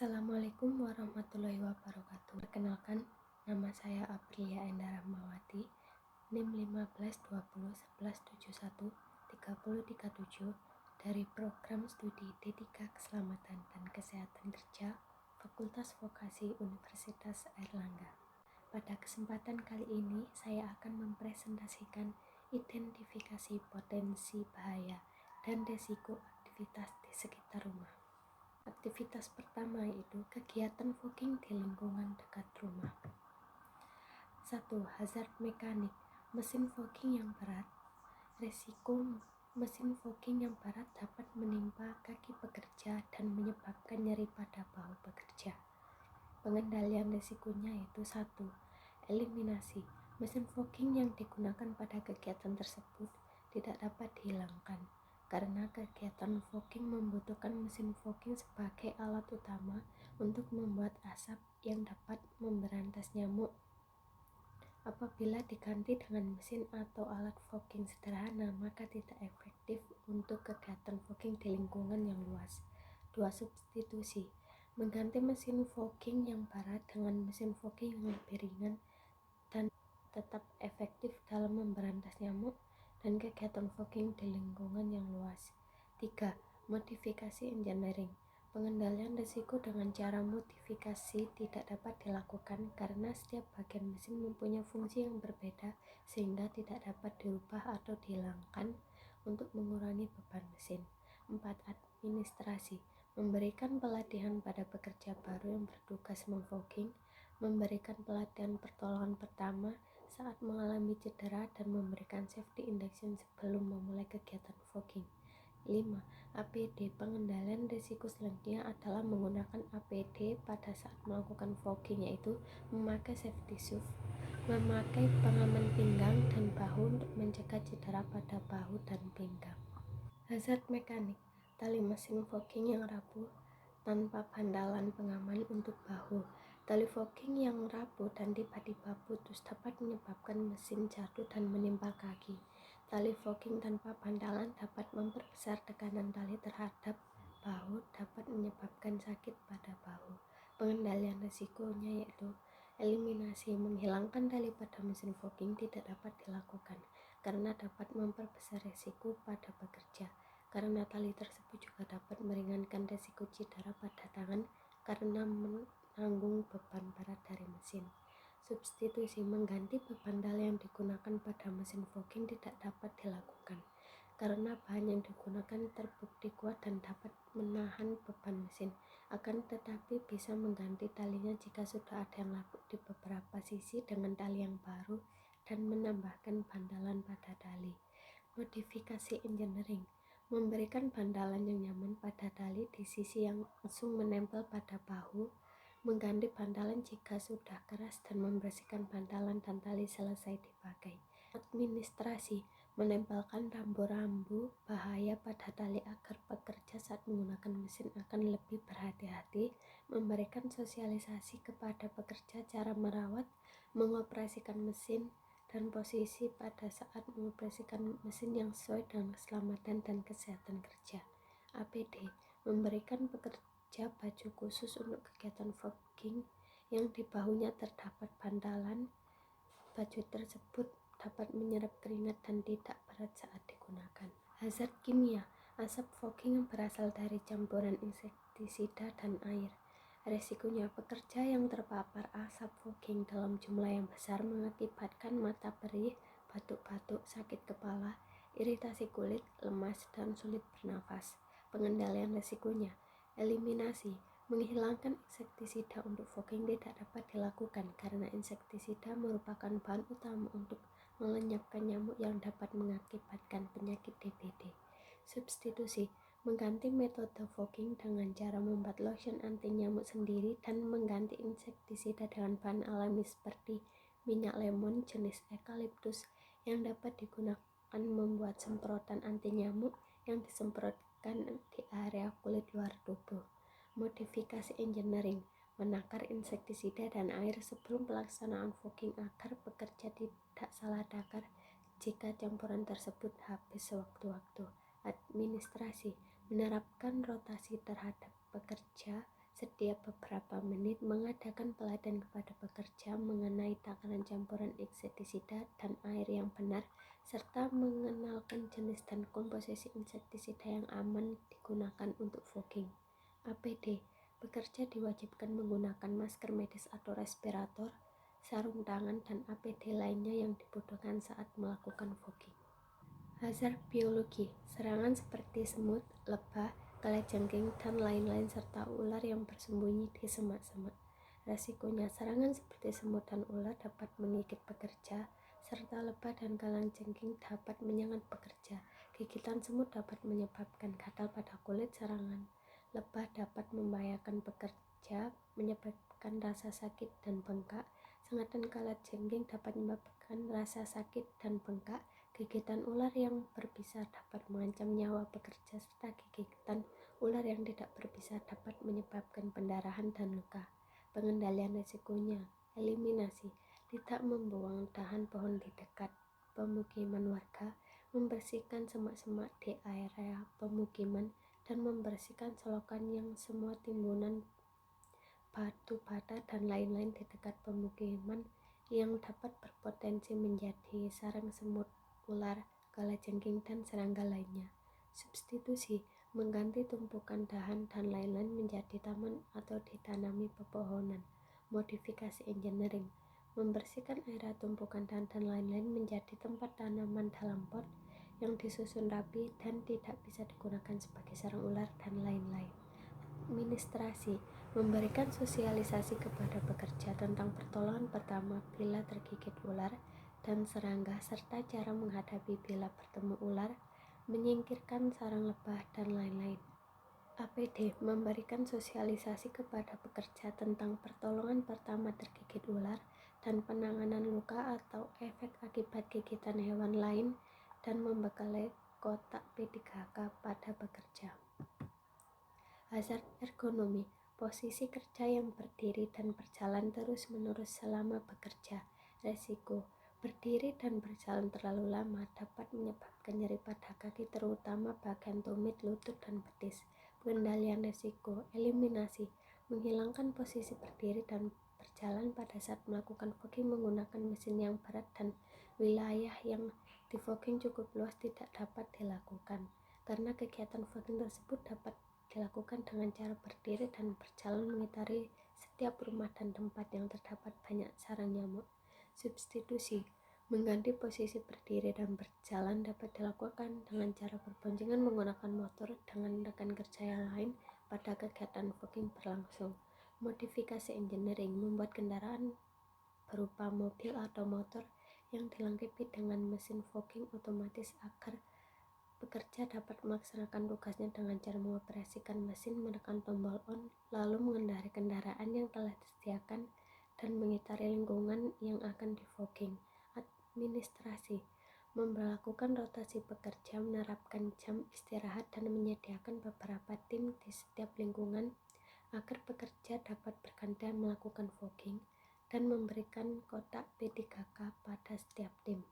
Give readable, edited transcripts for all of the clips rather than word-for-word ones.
Assalamualaikum warahmatullahi wabarakatuh. Perkenalkan, nama saya Aprilia Enda Rahmawati, NIM 152011713037 dari Program Studi D3 Keselamatan dan Kesehatan Kerja, Fakultas Vokasi Universitas Airlangga. Pada kesempatan kali ini, saya akan mempresentasikan identifikasi potensi bahaya dan risiko aktivitas di sekitar rumah. Aktivitas pertama yaitu kegiatan fogging di lingkungan dekat rumah. 1. Hazard mekanik. Mesin fogging yang berat. Risiko mesin fogging yang berat dapat menimpa kaki pekerja dan menyebabkan nyeri pada bahu pekerja. Pengendalian risikonya yaitu 1. Eliminasi. Mesin fogging yang digunakan pada kegiatan tersebut tidak dapat dihilangkan karena kegiatan fogging membutuhkan mesin fogging sebagai alat utama untuk membuat asap yang dapat memberantas nyamuk. Apabila diganti dengan mesin atau alat fogging sederhana, maka tidak efektif untuk kegiatan fogging di lingkungan yang luas. 2. Substitusi. Mengganti mesin fogging yang berat dengan mesin fogging yang lebih ringan dan tetap efektif dalam memberantas nyamuk dan kegiatan fogging di lingkungan yang luas. 3. Modifikasi engineering. Pengendalian risiko dengan cara modifikasi tidak dapat dilakukan karena setiap bagian mesin mempunyai fungsi yang berbeda sehingga tidak dapat dirubah atau dihilangkan untuk mengurangi beban mesin. 4. Administrasi. Memberikan pelatihan pada pekerja baru yang bertugas memfogging, memberikan pelatihan pertolongan pertama saat mengalami cedera dan memberikan safety induction sebelum memulai kegiatan fogging. 5. APD. Pengendalian risiko selanjutnya adalah menggunakan APD pada saat melakukan fogging, yaitu memakai safety shoes, memakai pengaman pinggang dan bahu untuk mencegah cedera pada bahu dan pinggang. Hazard mekanik. Tali mesin fogging yang rapuh tanpa bantalan pengaman untuk bahu. Tali fogging yang rapuh dan tiba-tiba putus dapat menyebabkan mesin jatuh dan menimpa kaki. Tali fogging tanpa bantalan dapat memperbesar tekanan tali terhadap bahu, dapat menyebabkan sakit pada bahu. Pengendalian risikonya yaitu eliminasi. Menghilangkan tali pada mesin fogging tidak dapat dilakukan karena dapat memperbesar risiko pada pekerja. Karena tali tersebut juga dapat meringankan risiko cedera pada tangan karena menanggung beban berat dari mesin. Substitusi. Mengganti beban tali yang digunakan pada mesin fogging tidak dapat dilakukan karena bahan yang digunakan terbukti kuat dan dapat menahan beban mesin. Akan tetapi bisa mengganti talinya jika sudah ada yang lapuk di beberapa sisi dengan tali yang baru dan menambahkan bantalan pada tali. Modifikasi engineering. Memberikan bantalan yang nyaman pada tali di sisi yang langsung menempel pada bahu, mengganti bantalan jika sudah keras dan membersihkan bantalan dan tali selesai dipakai. Administrasi. Menempelkan rambu-rambu bahaya pada tali agar pekerja saat menggunakan mesin akan lebih berhati-hati, memberikan sosialisasi kepada pekerja cara merawat, mengoperasikan mesin, dan posisi pada saat mengoperasikan mesin yang sesuai dengan keselamatan dan kesehatan kerja. APD. Memberikan pekerja baju khusus untuk kegiatan fogging yang di bahunya terdapat bantalan. Baju tersebut dapat menyerap keringat dan tidak berat saat digunakan. Hazard kimia. Asap fogging yang berasal dari campuran insektisida dan air. Resikonya, pekerja yang terpapar asap fogging dalam jumlah yang besar mengakibatkan mata perih, batuk-batuk, sakit kepala, iritasi kulit, lemas, dan sulit bernafas. Pengendalian resikonya. Eliminasi. Menghilangkan insektisida untuk fogging tidak dapat dilakukan karena insektisida merupakan bahan utama untuk melenyapkan nyamuk yang dapat mengakibatkan penyakit DBD. Substitusi. Mengganti metode fogging dengan cara membuat lotion anti nyamuk sendiri dan mengganti insektisida dengan bahan alami seperti minyak lemon jenis eukaliptus yang dapat digunakan membuat semprotan anti nyamuk yang disemprotkan di area kulit luar tubuh. Modifikasi engineering. Menakar insektisida dan air sebelum pelaksanaan fogging agar pekerja tidak salah takar jika campuran tersebut habis sewaktu-waktu. Administrasi. Menerapkan rotasi terhadap pekerja setiap beberapa menit mengadakan pelatihan kepada pekerja mengenai takaran campuran insektisida dan air yang benar, serta mengenalkan jenis dan komposisi insektisida yang aman digunakan untuk fogging. APD, pekerja diwajibkan menggunakan masker medis atau respirator, sarung tangan, dan APD lainnya yang dibutuhkan saat melakukan fogging. Hazard biologi, serangan seperti semut, lebah, kalajengking, dan lain-lain serta ular yang bersembunyi di semak-semak. Resikonya, serangan seperti semut dan ular dapat menggigit pekerja, serta lebah dan kalajengking dapat menyengat pekerja. Gigitan semut dapat menyebabkan gatal pada kulit, serangan lebah dapat membahayakan pekerja, menyebabkan rasa sakit dan bengkak. Sengatan kalajengking dapat menyebabkan rasa sakit dan bengkak. Gigitan ular yang berbisa dapat mengancam nyawa pekerja, serta gigitan ular yang tidak berbisa dapat menyebabkan pendarahan dan luka. Pengendalian risikonya, eliminasi, tidak membuang dahan pohon di dekat pemukiman warga, membersihkan semak-semak di area pemukiman, dan membersihkan selokan yang semua timbunan batu bata dan lain-lain di dekat pemukiman yang dapat berpotensi menjadi sarang semut, ular, kalajengking, dan serangga lainnya. Substitusi, mengganti tumpukan dahan dan lain-lain menjadi taman atau ditanami pepohonan. Modifikasi engineering, membersihkan area tumpukan dahan dan lain-lain menjadi tempat tanaman dalam pot yang disusun rapi dan tidak bisa digunakan sebagai sarang ular dan lain-lain. Administrasi, memberikan sosialisasi kepada pekerja tentang pertolongan pertama bila tergigit ular dan serangga, serta cara menghadapi bila bertemu ular, menyingkirkan sarang lebah, dan lain-lain. APD, memberikan sosialisasi kepada pekerja tentang pertolongan pertama tergigit ular dan penanganan luka atau efek akibat gigitan hewan lain, dan membekali kotak P3K pada pekerja. Hazard ergonomi, posisi kerja yang berdiri dan berjalan terus-menerus selama bekerja. Resiko, berdiri dan berjalan terlalu lama dapat menyebabkan nyeri pada kaki, terutama bagian tumit, lutut, dan betis. Pengendalian risiko, eliminasi, menghilangkan posisi berdiri dan berjalan pada saat melakukan fogging menggunakan mesin yang berat dan wilayah yang di fogging cukup luas tidak dapat dilakukan, karena kegiatan fogging tersebut dapat dilakukan dengan cara berdiri dan berjalan mengitari setiap rumah dan tempat yang terdapat banyak sarang nyamuk. Substitusi, mengganti posisi berdiri dan berjalan dapat dilakukan dengan cara berboncengan menggunakan motor dengan rekan kerja yang lain pada kegiatan fogging berlangsung. Modifikasi engineering, membuat kendaraan berupa mobil atau motor yang dilengkapi dengan mesin fogging otomatis agar pekerja dapat melaksanakan tugasnya dengan cara mengoperasikan mesin, menekan tombol on, lalu mengendarai kendaraan yang telah disediakan dan mengitari lingkungan yang akan di-fogging. Administrasi, memperlakukan rotasi pekerja, menerapkan jam istirahat, dan menyediakan beberapa tim di setiap lingkungan agar pekerja dapat bergantian melakukan fogging, dan memberikan kotak P3K pada setiap tim.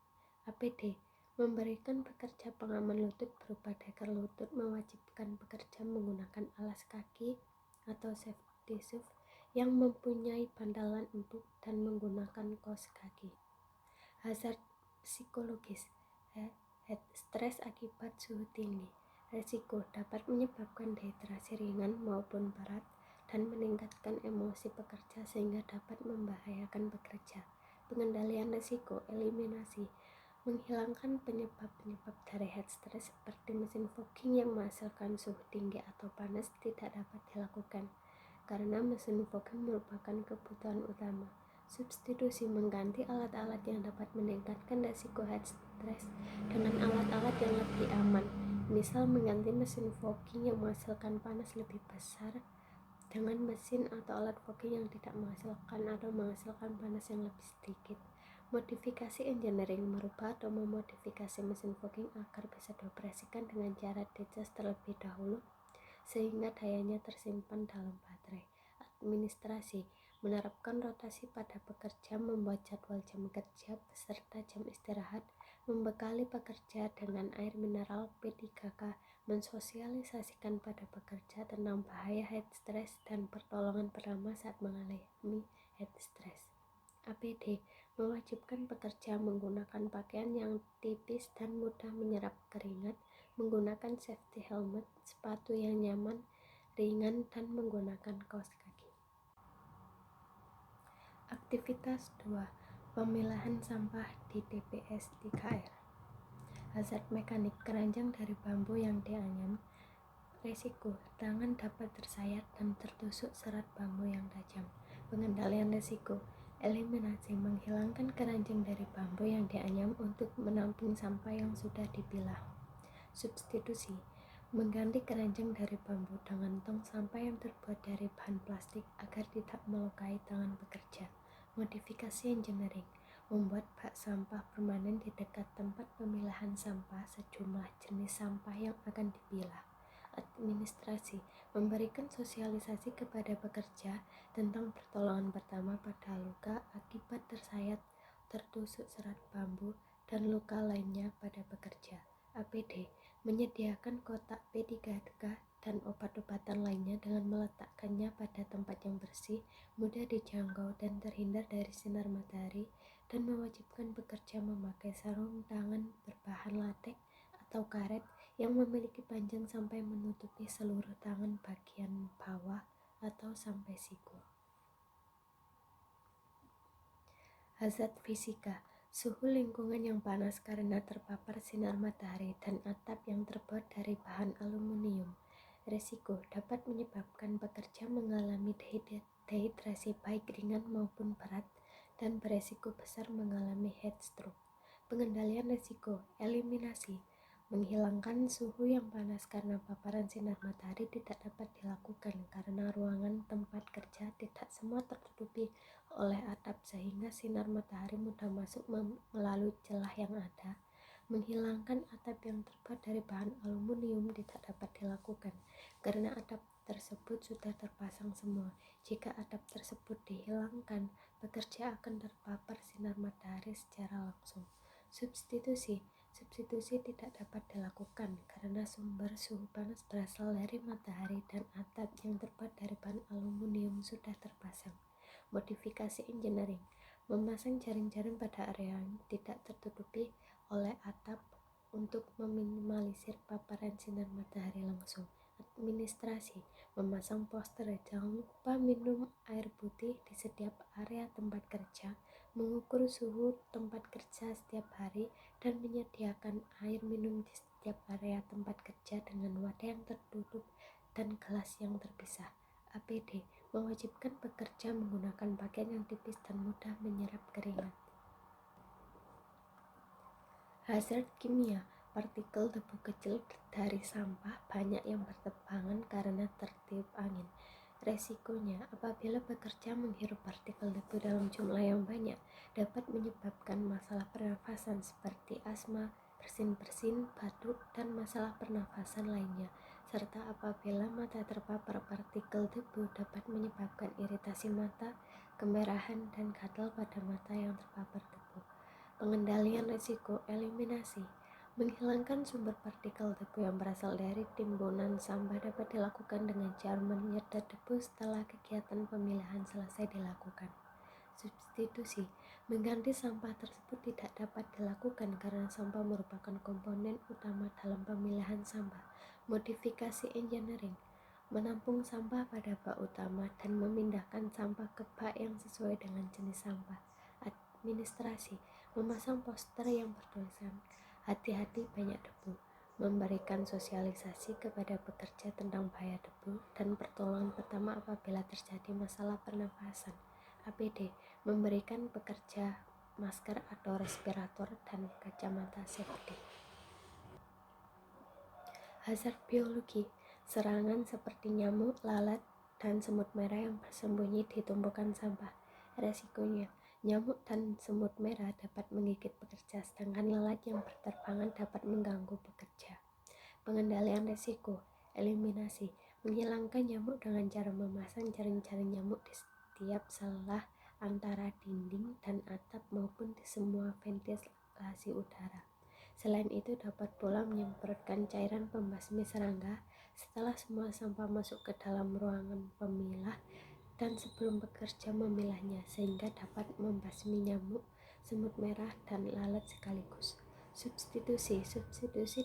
APD, memberikan pekerja pengaman lutut berupa deker lutut, mewajibkan pekerja menggunakan alas kaki atau safety shoes yang mempunyai bantalan empuk dan menggunakan kaos kaki. Hazard psikologis, stres akibat suhu tinggi. Resiko, dapat menyebabkan dehidrasi ringan maupun berat dan meningkatkan emosi pekerja sehingga dapat membahayakan pekerja. Pengendalian risiko, eliminasi, menghilangkan penyebab-penyebab dari heat stress seperti mesin fogging yang menghasilkan suhu tinggi atau panas tidak dapat dilakukan karena mesin fogging merupakan kebutuhan utama. Substitusi, mengganti alat-alat yang dapat meningkatkan risiko heat stress dengan alat-alat yang lebih aman. Misal mengganti mesin fogging yang menghasilkan panas lebih besar dengan mesin atau alat fogging yang tidak menghasilkan atau menghasilkan panas yang lebih sedikit. Modifikasi engineering, merubah atau memodifikasi mesin fogging agar bisa dioperasikan dengan cara dicas terlebih dahulu sehingga dayanya tersimpan dalam baterai. Administrasi, menerapkan rotasi pada pekerja, membuat jadwal jam kerja beserta jam istirahat, membekali pekerja dengan air mineral P3K, mensosialisasikan pada pekerja tentang bahaya heat stress dan pertolongan pertama saat mengalami heat stress. APD mewajibkan pekerja menggunakan pakaian yang tipis dan mudah menyerap keringat, menggunakan safety helmet, sepatu yang nyaman, ringan, dan menggunakan kaos kaki. Aktivitas 2. Pemilahan sampah di TPS 3R. Hazard mekanik keranjang dari bambu yang dianyam. Resiko, tangan dapat tersayat dan tertusuk serat bambu yang tajam. Pengendalian resiko, eliminasi, menghilangkan keranjang dari bambu yang dianyam untuk menampung sampah yang sudah dipilah. Substitusi, mengganti keranjang dari bambu dengan tong sampah yang terbuat dari bahan plastik agar tidak melukai tangan pekerja. Modifikasi engineering, membuat bak sampah permanen di dekat tempat pemilahan sampah sejumlah jenis sampah yang akan dipilah. Administrasi, memberikan sosialisasi kepada pekerja tentang pertolongan pertama pada luka akibat tersayat, tertusuk serat bambu, dan luka lainnya pada pekerja. APD, menyediakan kotak P3K dan obat-obatan lainnya dengan meletakkannya pada tempat yang bersih, mudah dijangkau, dan terhindar dari sinar matahari, dan mewajibkan pekerja memakai sarung tangan berbahan latex atau karet yang memiliki panjang sampai menutupi seluruh tangan bagian bawah atau sampai siku. Hazard fisika, suhu lingkungan yang panas karena terpapar sinar matahari dan atap yang terbuat dari bahan aluminium. Resiko, dapat menyebabkan pekerja mengalami dehidrasi baik ringan maupun berat dan beresiko besar mengalami heat stroke. Pengendalian resiko, eliminasi, menghilangkan suhu yang panas karena paparan sinar matahari tidak dapat dilakukan karena ruangan tempat kerja tidak semua tertutupi oleh atap sehingga sinar matahari mudah masuk melalui celah yang ada. Menghilangkan atap yang terbuat dari bahan aluminium tidak dapat dilakukan karena atap tersebut sudah terpasang semua. Jika atap tersebut dihilangkan, pekerja akan terpapar sinar matahari secara langsung. Substitusi tidak dapat dilakukan karena sumber suhu panas berasal dari matahari dan atap yang terbuat dari bahan aluminium sudah terpasang. Modifikasi engineering, memasang jaring-jaring pada area yang tidak tertutupi oleh atap untuk meminimalisir paparan sinar matahari langsung. Administrasi, memasang poster jangan lupa minum air putih di setiap area tempat kerja, mengukur suhu tempat kerja setiap hari, dan menyediakan air minum di setiap area tempat kerja dengan wadah yang tertutup dan gelas yang terpisah. APD, mewajibkan pekerja menggunakan pakaian yang tipis dan mudah menyerap keringat. Hazard kimia, partikel debu kecil dari sampah banyak yang berterbangan karena tertiup angin. Resikonya, apabila pekerja menghirup partikel debu dalam jumlah yang banyak, dapat menyebabkan masalah pernafasan seperti asma, bersin-bersin, batuk, dan masalah pernafasan lainnya. Serta apabila mata terpapar partikel debu dapat menyebabkan iritasi mata, kemerahan, dan gatal pada mata yang terpapar debu. Pengendalian risiko, eliminasi, menghilangkan sumber partikel debu yang berasal dari timbunan sampah dapat dilakukan dengan cara menyedot debu setelah kegiatan pemilahan selesai dilakukan. Substitusi, mengganti sampah tersebut tidak dapat dilakukan karena sampah merupakan komponen utama dalam pemilahan sampah. Modifikasi engineering, menampung sampah pada bak utama dan memindahkan sampah ke bak yang sesuai dengan jenis sampah. Administrasi, memasang poster yang bertuliskan hati-hati banyak debu, memberikan sosialisasi kepada pekerja tentang bahaya debu dan pertolongan pertama apabila terjadi masalah pernafasan. APD, memberikan pekerja masker atau respirator dan kacamata safety. Hazard biologi, serangan seperti nyamuk, lalat, dan semut merah yang bersembunyi di tumpukan sampah. Resikonya, nyamuk dan semut merah dapat menggigit pekerja, sedangkan lalat yang berterbangan dapat mengganggu pekerja. Pengendalian risiko, eliminasi, menghilangkan nyamuk dengan cara memasang jaring-jaring nyamuk di setiap celah antara dinding dan atap maupun di semua ventilasi udara. Selain itu dapat pula menyemprotkan cairan pembasmi serangga setelah semua sampah masuk ke dalam ruangan pemilah dan sebelum bekerja memilahnya, sehingga dapat membasmi nyamuk, semut merah, dan lalat sekaligus. Substitusi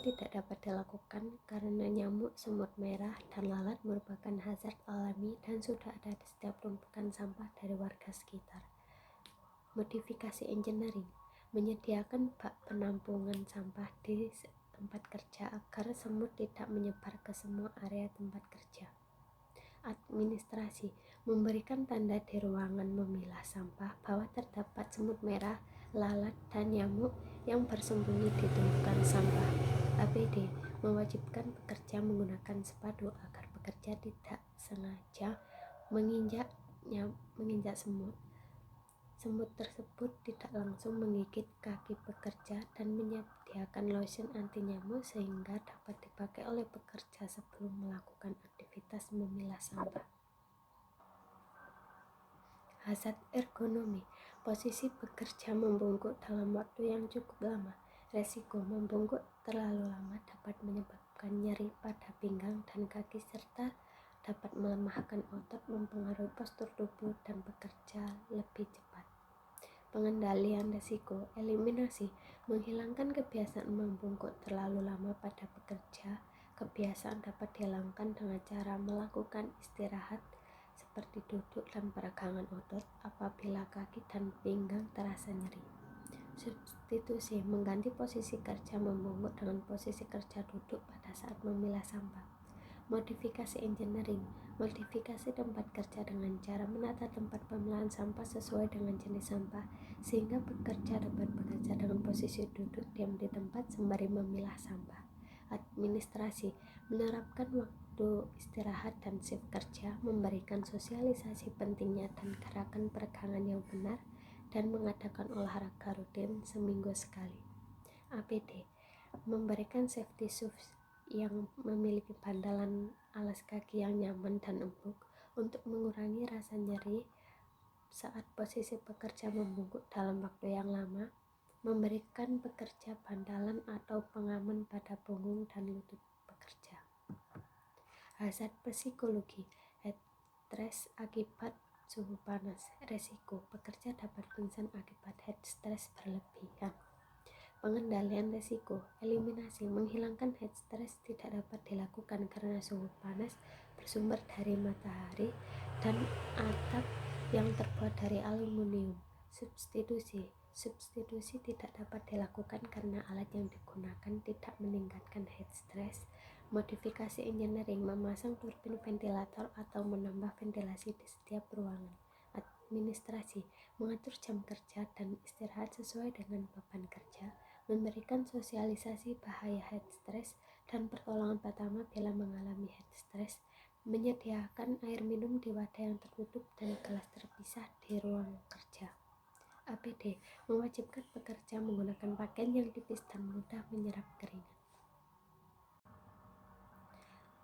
tidak dapat dilakukan karena nyamuk, semut merah, dan lalat merupakan hazard alami dan sudah ada di setiap tumpukan sampah dari warga sekitar. Modifikasi engineering menyediakan bak penampungan sampah di tempat kerja agar semut tidak menyebar ke semua area tempat kerja. Administrasi memberikan tanda di ruangan memilah sampah bahwa terdapat semut merah, lalat, dan nyamuk yang bersembunyi di tumpukan sampah. APD mewajibkan pekerja menggunakan sepatu agar pekerja tidak sengaja menginjak semut. Semut tersebut tidak langsung menggigit kaki pekerja dan menyediakan lotion anti nyamuk sehingga dapat dipakai oleh pekerja sebelum melakukan aktivitas memilah sampah. Hazard ergonomi, posisi bekerja membungkuk dalam waktu yang cukup lama. Resiko membungkuk terlalu lama dapat menyebabkan nyeri pada pinggang dan kaki serta dapat melemahkan otot, mempengaruhi postur tubuh dan bekerja lebih cepat. Pengendalian risiko, eliminasi, menghilangkan kebiasaan membungkuk terlalu lama pada pekerja. Kebiasaan dapat dihilangkan dengan cara melakukan istirahat seperti duduk dan peregangan otot apabila kaki dan pinggang terasa nyeri. Substitusi, mengganti posisi kerja membungkuk dengan posisi kerja duduk pada saat memilah sampah. Modifikasi engineering, modifikasi tempat kerja dengan cara menata tempat pemilahan sampah sesuai dengan jenis sampah sehingga pekerja dapat bekerja dengan posisi duduk diam di tempat sembari memilah sampah. Administrasi, menerapkan waktu istirahat dan shift kerja, memberikan sosialisasi pentingnya dan gerakan peregangan yang benar, dan mengadakan olahraga rutin seminggu sekali. APD, memberikan safety shoes yang memiliki bantalan alas kaki yang nyaman dan empuk untuk mengurangi rasa nyeri saat posisi pekerja membungkuk dalam waktu yang lama, memberikan pekerja bantalan atau pengaman pada punggung dan lutut pekerja. Hazard psikologi, head stress akibat suhu panas. Resiko, pekerja dapat pingsan akibat head stress berlebihan. Pengendalian risiko, eliminasi, menghilangkan head stress tidak dapat dilakukan karena suhu panas bersumber dari matahari dan atap yang terbuat dari aluminium. Substitusi tidak dapat dilakukan karena alat yang digunakan tidak meningkatkan head stress. Modifikasi engineering, memasang turbin ventilator atau menambah ventilasi di setiap ruangan. Administrasi, mengatur jam kerja dan istirahat sesuai dengan beban kerja, memberikan sosialisasi bahaya head stress dan pertolongan pertama bila mengalami head stress, menyediakan air minum di wadah yang tertutup dan gelas terpisah di ruang kerja. APD mewajibkan pekerja menggunakan pakaian yang tipis dan mudah menyerap keringat.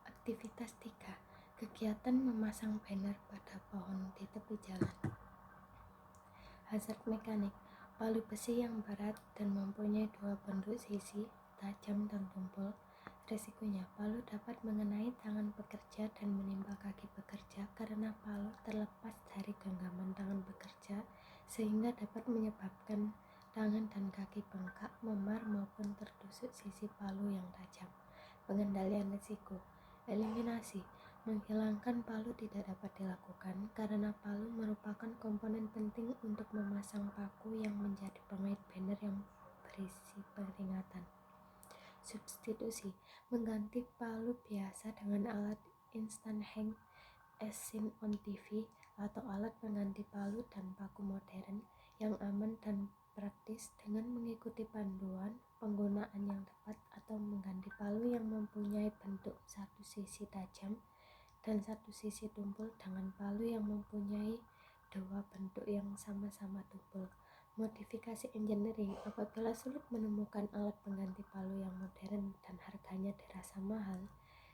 Aktivitas 3. Kegiatan memasang banner pada pohon di tepi jalan. Hazard mekanik, palu besi yang berat dan mempunyai dua bentuk sisi, tajam dan tumpul. Resikonya, palu dapat mengenai tangan pekerja dan menimpa kaki pekerja karena palu terlepas dari genggaman tangan pekerja sehingga dapat menyebabkan tangan dan kaki bengkak, memar maupun tertusuk sisi palu yang tajam. Pengendalian risiko, eliminasi, menghilangkan palu tidak dapat dilakukan karena palu merupakan komponen penting untuk memasang paku yang menjadi pengait banner yang berisi peringatan. Substitusi, mengganti palu biasa dengan alat instant hang as seen on TV atau alat pengganti palu dan paku modern yang aman dan praktis dengan mengikuti panduan penggunaan yang tepat atau mengganti palu yang mempunyai bentuk satu sisi tajam dan satu sisi tumpul dengan palu yang mempunyai dua bentuk yang sama-sama tumpul. Modifikasi engineering, apabila sulit menemukan alat pengganti palu yang modern dan harganya dirasa mahal,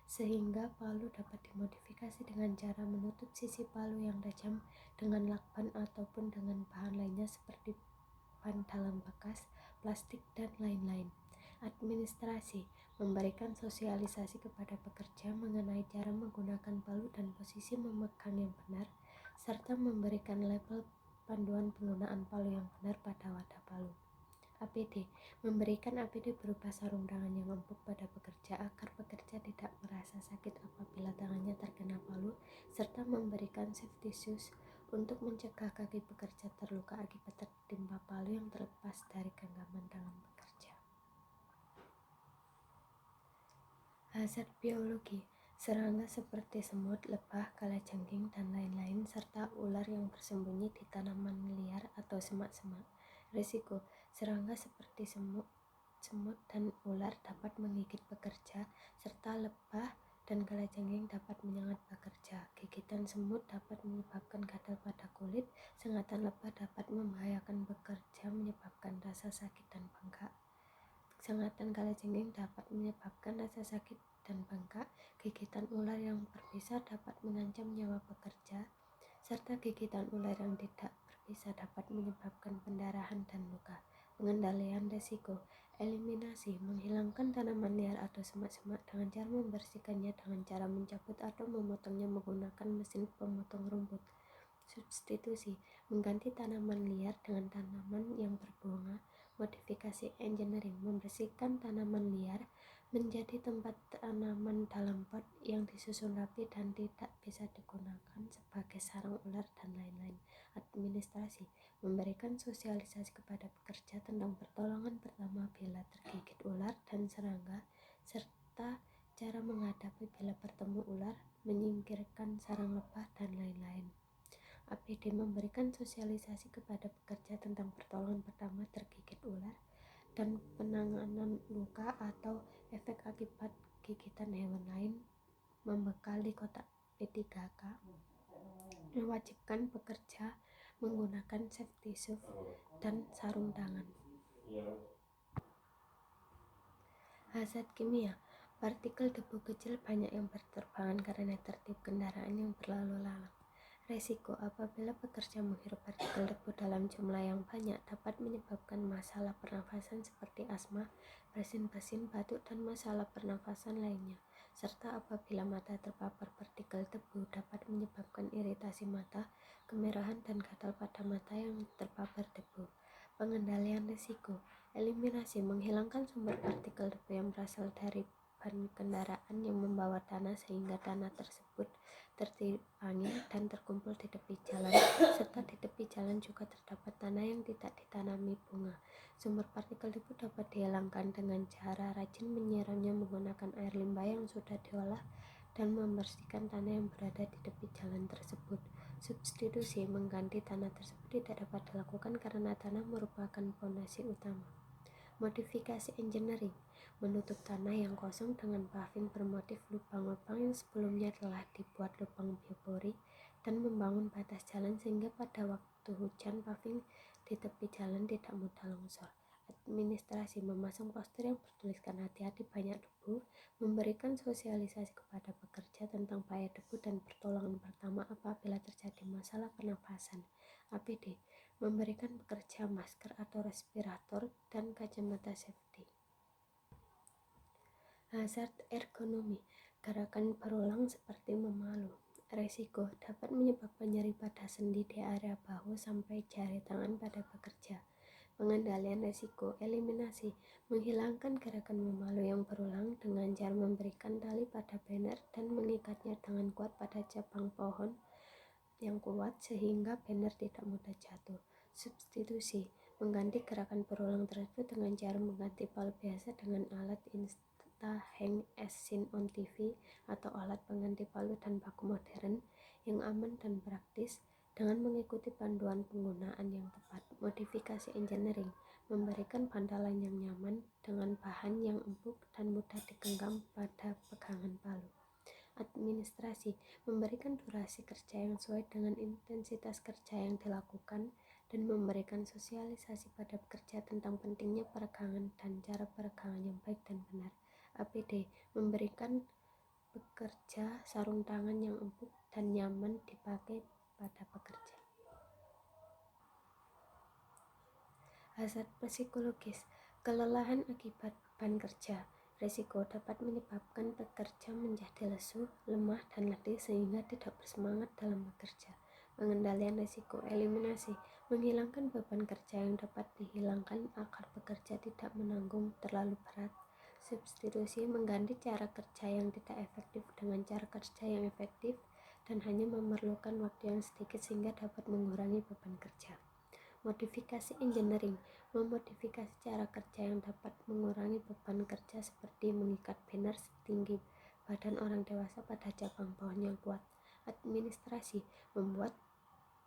sehingga palu dapat dimodifikasi dengan cara menutup sisi palu yang tajam dengan lakban ataupun dengan bahan lainnya seperti ban dalam bekas, plastik, dan lain-lain. Administrasi memberikan sosialisasi kepada pekerja mengenai cara menggunakan palu dan posisi memegang yang benar, serta memberikan label panduan penggunaan palu yang benar pada wadah palu. APD memberikan APD berupa sarung tangan yang empuk pada pekerja agar pekerja tidak merasa sakit apabila tangannya terkena palu, serta memberikan safety shoes untuk mencegah kaki pekerja terluka akibat tertimpa palu yang terlepas dari genggaman tangan pekerja. Hazard biologi, serangga seperti semut, lebah, kalajengking, dan lain-lain, serta ular yang bersembunyi di tanaman liar atau semak-semak. Risiko, serangga seperti semut dan ular dapat menggigit pekerja, serta lebah dan kalajengking dapat menyengat pekerja. Gigitan semut dapat menyebabkan gatal pada kulit, sengatan lebah dapat membahayakan pekerja menyebabkan rasa sakit dan bengkak. Sengatan kalajengking dapat menyebabkan rasa sakit dan bengkak. Gigitan ular yang berbisa dapat mengancam nyawa pekerja, serta gigitan ular yang tidak berbisa dapat menyebabkan pendarahan dan luka. Pengendalian risiko, eliminasi, menghilangkan tanaman liar atau semak-semak dengan cara membersihkannya dengan cara mencabut atau memotongnya menggunakan mesin pemotong rumput. Substitusi, mengganti tanaman liar dengan tanaman yang berbunga. Modifikasi engineering, membersihkan tanaman liar menjadi tempat tanaman dalam pot yang disusun rapi dan tidak bisa digunakan sebagai sarang ular dan lain-lain. Administrasi, memberikan sosialisasi kepada pekerja tentang pertolongan pertama bila tergigit ular dan serangga, serta cara menghadapi bila bertemu ular, menyingkirkan sarang lebah, dan lain-lain. APD memberikan sosialisasi kepada pekerja tentang pertolongan pertama tergigit ular dan penanganan luka atau efek akibat gigitan hewan lain, membekali kotak P3K, mewajibkan pekerja menggunakan safety shoes dan sarung tangan. Hazard kimia, partikel debu kecil banyak yang berterbangan karena tertib kendaraan yang berlalu lalang. Resiko, apabila pekerja menghirup partikel debu dalam jumlah yang banyak dapat menyebabkan masalah pernafasan seperti asma, bersin-bersin, batuk, dan masalah pernafasan lainnya. Serta apabila mata terpapar partikel debu dapat menyebabkan iritasi mata, kemerahan, dan gatal pada mata yang terpapar debu. Pengendalian risiko, eliminasi, menghilangkan sumber partikel debu yang berasal dari ban kendaraan yang membawa tanah sehingga tanah tersebut tertiup angin dan terkumpul di tepi jalan, serta di tepi jalan juga terdapat tanah yang tidak ditanami bunga. Sumber partikel debu dapat dihilangkan dengan cara rajin menyiramnya menggunakan air limbah yang sudah diolah dan membersihkan tanah yang berada di tepi jalan tersebut. Substitusi, mengganti tanah tersebut tidak dapat dilakukan karena tanah merupakan fondasi utama. Modifikasi engineering, menutup tanah yang kosong dengan paving bermotif lubang-lubang yang sebelumnya telah dibuat lubang biopori, dan membangun batas jalan sehingga pada waktu hujan paving di tepi jalan tidak mudah longsor. Administrasi, memasang poster yang bertuliskan hati-hati banyak debu, memberikan sosialisasi kepada pekerja tentang bahaya debu dan pertolongan pertama apabila terjadi masalah pernafasan. APD, memberikan pekerja masker atau respirator dan kacamata safety. Hazard ergonomi, gerakan berulang seperti memalu. Resiko, dapat menyebabkan nyeri pada sendi di area bahu sampai jari tangan pada pekerja. Pengendalian resiko, eliminasi, menghilangkan gerakan memalu yang berulang dengan cara memberikan tali pada banner dan mengikatnya dengan kuat pada cabang pohon yang kuat sehingga banner tidak mudah jatuh. Substitusi, mengganti gerakan berulang tersebut dengan cara mengganti palu biasa dengan alat Insta Hang as seen on TV atau alat pengganti palu dan baku modern yang aman dan praktis dengan mengikuti panduan penggunaan yang tepat. Modifikasi engineering, memberikan bantalan yang nyaman dengan bahan yang empuk dan mudah digenggam pada pegangan palu. Administrasi, memberikan durasi kerja yang sesuai dengan intensitas kerja yang dilakukan dan memberikan sosialisasi pada pekerja tentang pentingnya peregangan dan cara peregangan yang baik dan benar. APD, memberikan pekerja sarung tangan yang empuk dan nyaman dipakai pada pekerja. Hazard psikologis, kelelahan akibat beban kerja. Risiko dapat menyebabkan pekerja menjadi lesu, lemah, dan letih sehingga tidak bersemangat dalam bekerja. Pengendalian risiko, eliminasi, menghilangkan beban kerja yang dapat dihilangkan agar pekerja tidak menanggung terlalu berat. Substitusi, mengganti cara kerja yang tidak efektif dengan cara kerja yang efektif dan hanya memerlukan waktu yang sedikit sehingga dapat mengurangi beban kerja. Modifikasi engineering, memodifikasi cara kerja yang dapat mengurangi beban kerja seperti mengikat banner setinggi badan orang dewasa pada cabang pohon yang kuat. Administrasi, membuat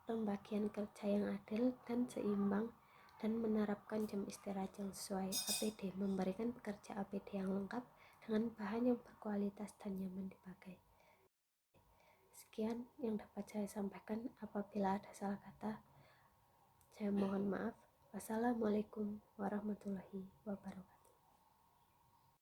pembagian kerja yang adil dan seimbang dan menerapkan jam istirahat yang sesuai. APD, memberikan pekerja APD yang lengkap dengan bahan yang berkualitas dan nyaman dipakai. Sekian yang dapat saya sampaikan. Apabila ada salah kata, saya mohon maaf. Wassalamualaikum warahmatullahi wabarakatuh.